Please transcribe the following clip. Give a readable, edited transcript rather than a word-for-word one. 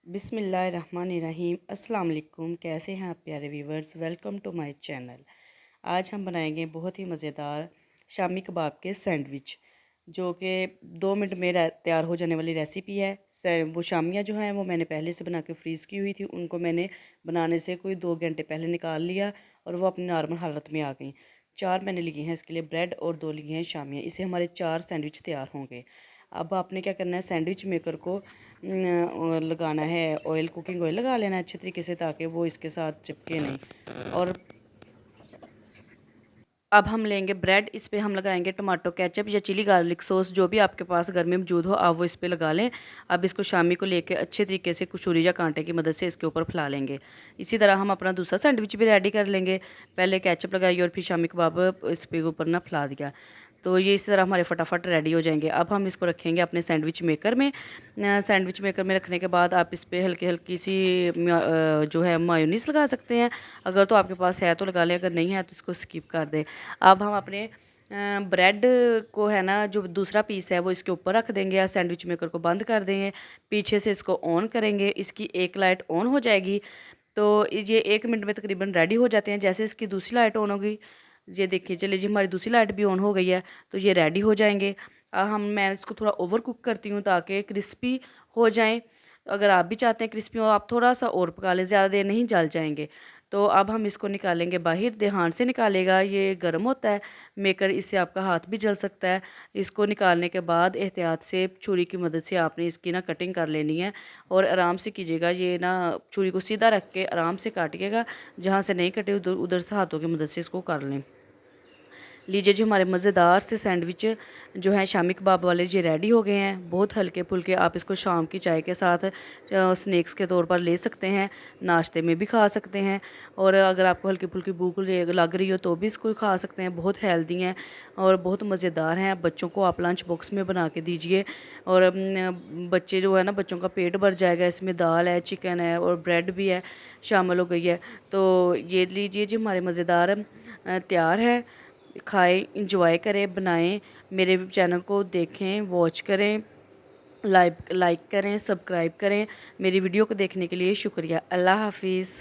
बिस्मिल्लाहिर्रहमानिर्रहीम। अस्सलाम वालेकुम। कैसे हैं आप प्यारे viewers? Welcome to my channel. आज हम बनाएंगे बहुत ही मज़ेदार शामी कबाब के सैंडविच, जो कि 2 मिनट में तैयार हो जाने वाली रेसिपी है। वो शामियाँ जो हैं वो मैंने पहले से बना के फ्रीज़ की हुई थी, उनको मैंने बनाने से कोई 2 घंटे पहले निकाल लिया और वो अपनी नॉर्मल हालत में आ गई। 4 मैंने लिए हैं इसके लिए ब्रेड और 2 लिए हैं शामियाँ। इससे हमारे 4 सैंडविच तैयार होंगे। अब आपने क्या करना है, सैंडविच मेकर को लगाना है ऑयल, कुकिंग ऑयल लगा लेना है अच्छे तरीके से, ताकि वो इसके साथ चिपके नहीं। और अब हम लेंगे ब्रेड, इस पे हम लगाएंगे टमाटो केचप या चिली गार्लिक सॉस, जो भी आपके पास घर में मौजूद हो आप वो इस पे लगा लें। अब इसको शामी को लेके अच्छे तरीके से छुरी या कांटे की मदद से इसके ऊपर फैला लेंगे। इसी तरह हम अपना दूसरा सैंडविच भी रेडी कर लेंगे। पहले केचप लगाई और फिर शामी कबाब इस पे ऊपर ना फैला दिया, तो ये इस तरह हमारे फटाफट रेडी हो जाएंगे। अब हम इसको रखेंगे अपने सैंडविच मेकर में। सैंडविच मेकर में रखने के बाद आप इस पर हल्की हल्की सी जो है मायोनीस लगा सकते हैं। अगर तो आपके पास है तो लगा लें, अगर नहीं है तो इसको स्किप कर दें। अब हम अपने ब्रेड को है ना, जो दूसरा पीस है वो इसके ऊपर रख देंगे या सैंडविच मेकर को बंद कर देंगे। पीछे से इसको ऑन करेंगे, इसकी एक लाइट ऑन हो जाएगी तो ये 1 मिनट में तकरीबन रेडी हो जाते हैं। जैसे इसकी दूसरी लाइट ऑन होगी, ये देखिए, चलिए जी हमारी दूसरी लाइट भी ऑन हो गई है, तो ये रेडी हो जाएंगे। मैं इसको थोड़ा ओवर कुक करती हूँ ताकि क्रिस्पी हो जाएं। अगर आप भी चाहते हैं क्रिस्पी हो, आप थोड़ा सा और पका लें, ज़्यादा देर नहीं जल जाएंगे। तो अब हम इसको निकालेंगे बाहर, ध्यान से निकालेगा, ये गर्म होता है मेकर, इससे आपका हाथ भी जल सकता है। इसको निकालने के बाद एहतियात से छुरी की मदद से आपने इसकी ना कटिंग कर लेनी है और आराम से कीजिएगा। ये ना छुरी को सीधा रख के आराम से काटिएगा, जहाँ से नहीं कटे उधर उधर से हाथों की मदद से इसको कर लें। लीजिए जी, हमारे मज़ेदार से सैंडविच जो हैं शामी कबाब वाले, ये रेडी हो गए हैं। बहुत हल्के फुल्के, आप इसको शाम की चाय के साथ स्नैक्स के तौर पर ले सकते हैं, नाश्ते में भी खा सकते हैं। और अगर आपको हल्की फुल्की भूख लग रही हो तो भी इसको खा सकते हैं। बहुत हेल्दी हैं और बहुत मज़ेदार हैं। बच्चों को आप लंच बॉक्स में बना के दीजिए और बच्चे जो है ना, बच्चों का पेट भर जाएगा। इसमें दाल है, चिकन है और ब्रेड भी है, शामिल हो गई है। तो ये लीजिए जी, हमारे मज़ेदार तैयार है। खाएं, इंजॉय करें, बनाएं। मेरे चैनल को देखें, वॉच करें, लाइक करें, सब्सक्राइब करें। मेरी वीडियो को देखने के लिए शुक्रिया। अल्लाह हाफिज़।